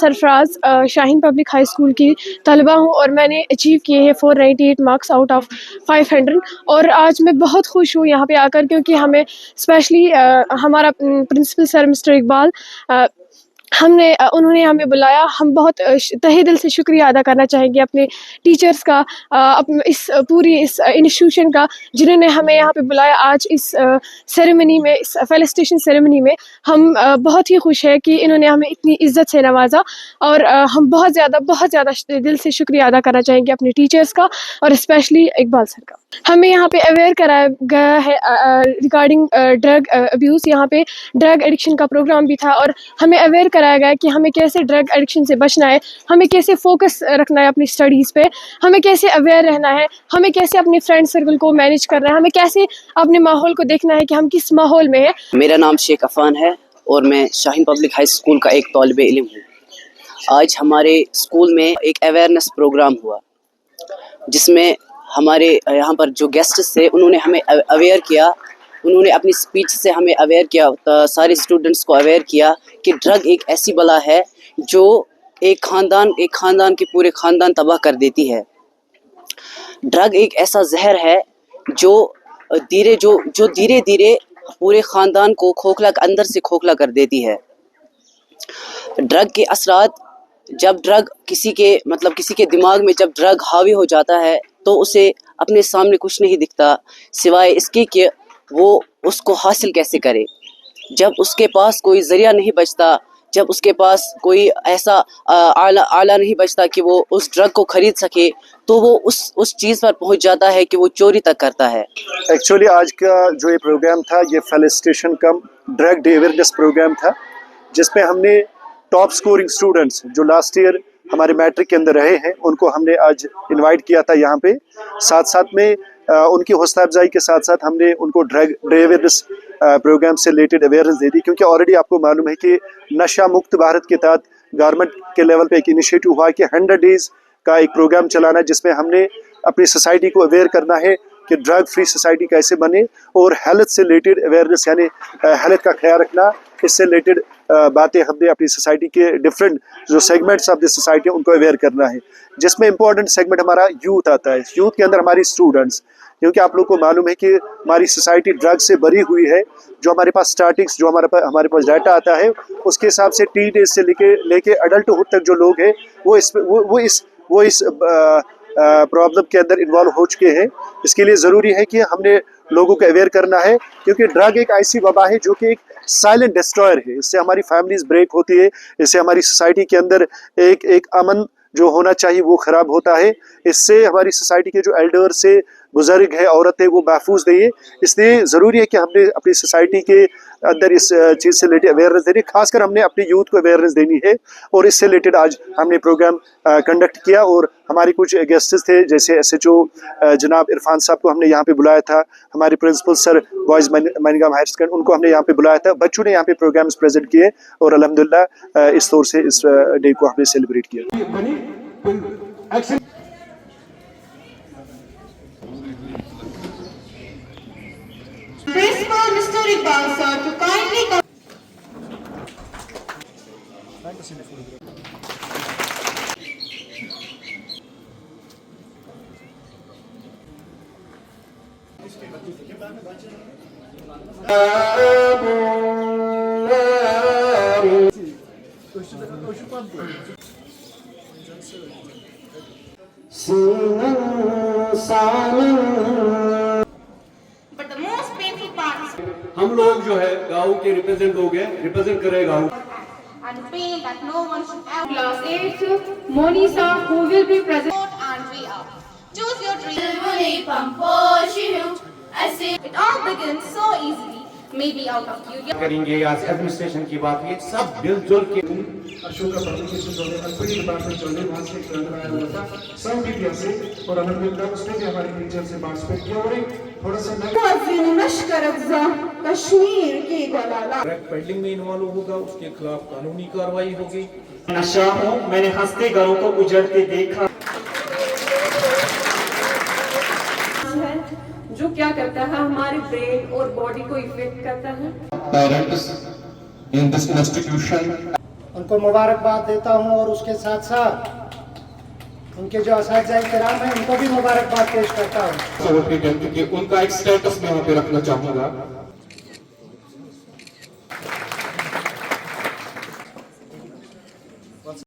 Sarfaraz Shaheen public high school की तलबा हूँ और मैंने अचीव किए हैं 498 मार्क्स आउट ऑफ 500। और आज मैं बहुत खुश हूँ यहाँ पे आकर, क्योंकि हमें स्पेशली हमारा प्रिंसिपल सर मिस्टर इकबाल उन्होंने हमें बुलाया। हम बहुत तहे दिल से शुक्रिया अदा करना चाहेंगे अपने टीचर्स का, इस पूरी इस इंस्टीट्यूशन का, जिन्होंने हमें यहाँ पे बुलाया। आज इस सेरेमनी में, इस फेलिसिटेशन सेरेमनी में हम बहुत ही खुश हैं कि इन्होंने हमें इतनी इज्जत से नवाजा। और हम बहुत ज़्यादा दिल से शुक्रिया अदा करना चाहेंगे अपने टीचर्स का और स्पेशली इकबाल सर का। हमें यहाँ पे अवेयर कराया गया है रिगार्डिंग ड्रग अब्यूज़। यहाँ पे ड्रग एडिक्शन का प्रोग्राम भी था और हमें अवेयर कराया गया कि हमें कैसे ड्रग एडिक्शन से बचना है, हमें कैसे फोकस रखना है अपनी स्टडीज़ पे, हमें कैसे अवेयर रहना है, हमें कैसे अपने फ्रेंड सर्कल को मैनेज करना है, हमें कैसे अपने माहौल को देखना है कि हम किस माहौल में हैं। मेरा नाम शेख अफान है और मैं शाहीन पब्लिक हाई स्कूल का एक तालिब इल्म हूँ। आज हमारे स्कूल में एक अवेयरनेस प्रोग्राम हुआ जिसमें हमारे यहाँ पर जो गेस्ट्स थे उन्होंने हमें अवेयर किया। उन्होंने अपनी स्पीच से हमें अवेयर किया, सारे स्टूडेंट्स को अवेयर किया कि ड्रग एक ऐसी बला है जो एक ख़ानदान के पूरे ख़ानदान तबाह कर देती है। ड्रग एक ऐसा जहर है जो धीरे धीरे पूरे ख़ानदान को अंदर से खोखला कर देती है। ड्रग के असरात, जब ड्रग किसी के दिमाग में जब ड्रग हावी हो जाता है तो उसे अपने सामने कुछ नहीं दिखता सिवाय इसके कि वो उसको हासिल कैसे करे। जब उसके पास कोई ज़रिया नहीं बचता, जब उसके पास कोई ऐसा आला नहीं बचता कि वो उस ड्रग को ख़रीद सके, तो वो उस चीज़ पर पहुंच जाता है कि वो चोरी तक करता है। एक्चुअली आज का जो ये प्रोग्राम था, ये फेलिसिटेशन कम ड्रग डे अवेयरनेस प्रोग्राम था, जिसमें हमने टॉप स्कोरिंग स्टूडेंट्स जो लास्ट ईयर हमारे मैट्रिक के अंदर रहे हैं उनको हमने आज इनवाइट किया था यहाँ पे। साथ में उनकी हौसला अफजाई के साथ साथ हमने उनको ड्रग डे अवेयरनेस प्रोग्राम से रिलेटेड अवेयरनेस दे दी, क्योंकि ऑलरेडी आपको मालूम है कि नशा मुक्त भारत के तहत गवर्नमेंट के लेवल पे एक इनिशिएटिव हुआ कि 100 डेज़ का एक प्रोग्राम चलाना, जिसमें हमने अपनी सोसाइटी को अवेयर करना है कि ड्रग फ्री सोसाइटी कैसे बने और हेल्थ से रिलेटेड अवेयरनेस, यानी हेल्थ का ख्याल रखना, इससे रिलेटेड बातें हमने अपनी सोसाइटी के डिफरेंट जो सेगमेंट्स ऑफ द सोसाइटी उनको अवेयर करना है, जिसमें इंपॉर्टेंट सेगमेंट हमारा यूथ आता है। यूथ के अंदर हमारी स्टूडेंट्स, क्योंकि आप लोग को मालूम है कि हमारी सोसाइटी ड्रग से भरी हुई है। जो हमारे पास स्टार्टिंग्स, जो हमारे पास डाटा आता है उसके हिसाब से टीन एज से लेके अडल्टहुड तक जो लोग हैं वो इस प्रॉब्लम के अंदर इन्वॉल्व हो चुके हैं। इसके लिए ज़रूरी है कि हमने लोगों को अवेयर करना है, क्योंकि ड्रग एक ऐसी वबा है जो कि एक साइलेंट डिस्ट्रॉयर है। इससे हमारी फैमिलीज ब्रेक होती है, इससे हमारी सोसाइटी के अंदर एक अमन जो होना चाहिए वो ख़राब होता है। इससे हमारी सोसाइटी के जो एल्डर से बुजुर्ग है, औरत है, वो महफूज नहीं है। इसलिए ज़रूरी है कि हमने अपनी सोसाइटी के अंदर इस चीज़ से रिलेटेड अवेयरनेस देनी, खासकर हमने अपने यूथ को अवेयरनेस देनी है। और इससे रिलेटेड आज हमने प्रोग्राम कंडक्ट किया और हमारे कुछ गेस्ट्स थे, जैसे SHO जनाब इरफान साहब को हमने यहाँ पे बुलाया था, हमारे प्रिंसिपल सर बॉयज़ मैनिंगम हायर सेकेंडरी उनको हमने यहाँ पे बुलाया था। बच्चों ने यहाँ पे प्रोग्राम्स प्रेजेंट किए और अल्हम्दुलिल्लाह इस तौर से इस डे को हमने सेलिब्रेट किया। Principal Mr. Iqbal sir to kindly come. But the most painful part is हम लोग जो है गाँव के रिप्रेजेंट करें गाँव। and pain that no one should ever. Class 8, Monisa, who will be present, and we are. Choose your dream. It all begins so easily, maybe out of curiosity. करेंगे आज एडमिनिस्ट्रेशन की बात, ये सब मिलजुल के अशोक का पब्लिकेशन जो है अल्फाई डिपार्टमेंट जो है वहाँ से एक लड़का आया हुआ था सब मीडिया से, और अल्हम्दुलिल्लाह उसने भी हमारे टीचर से पार्टिसिपेट किया और थोड़ा सा कश्मीर की गलाला पेंडिंग में इन्वॉल्व होगा, उसके खिलाफ कानूनी कार्रवाई होगी। नशा हूँ, मैंने हंसते घरों को उजड़ते देखा। जो क्या करता है हमारे ब्रेन और बॉडी को इफेक्ट करता है। Parents in this institution. और उनको मुबारकबाद देता हूं और उसके साथ साथ उनके जो असातिज़ाए किराम हैं उनको भी मुबारकबाद पेश करता हूं। सवरकर जयंती के उनका एक स्टेटस मैं यहाँ पे रखना चाहूँगा।